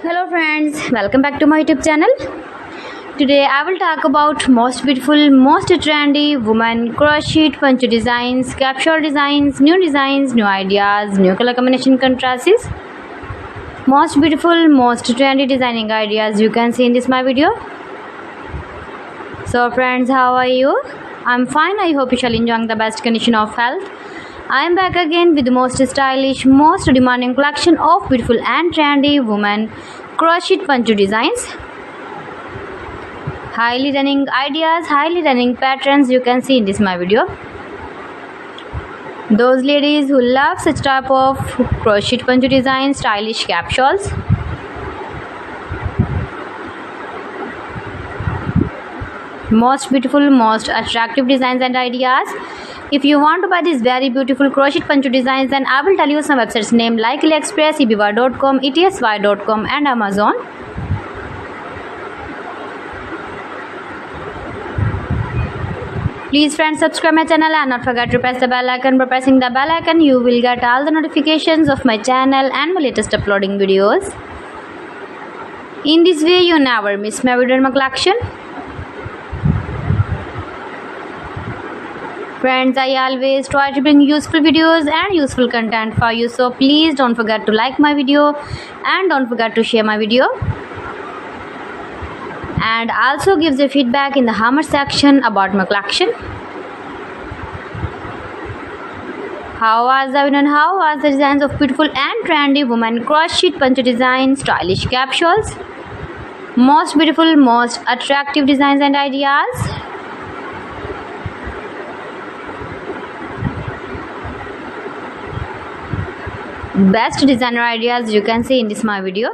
Hello friends, welcome back to my YouTube channel. Today I will talk about most beautiful, most trendy women crochet poncho designs, capsule designs, new ideas, new color combination contrasts. Most beautiful, most trendy designing ideas you can see in this my video. So friends, how are you? I'm fine. I hope you shall enjoy the best condition of health. I am back again with the most stylish, most demanding collection of beautiful and trendy women crochet poncho designs. Highly running ideas, highly running patterns you can see in this my video. Those ladies who love such type of crochet poncho design, stylish capsules. Most beautiful, most attractive designs and ideas. If you want to buy these very beautiful crochet poncho designs, then I will tell you some websites name like AliExpress, eBay.com, ETSY.com and Amazon. Please friends, subscribe my channel and not forget to press the bell icon. By pressing the bell icon, you will get all the notifications of my channel and my latest uploading videos. In this way, you never miss my video in my collection. Friends, I always try to bring useful videos and useful content for you, so please don't forget to like my video and don't forget to share my video. And also give the feedback in the comment section about my collection. How was the video and how was the designs of beautiful and trendy women crochet poncho design stylish capsules? Most beautiful, most attractive designs and ideas. Best designer ideas you can see in this my video.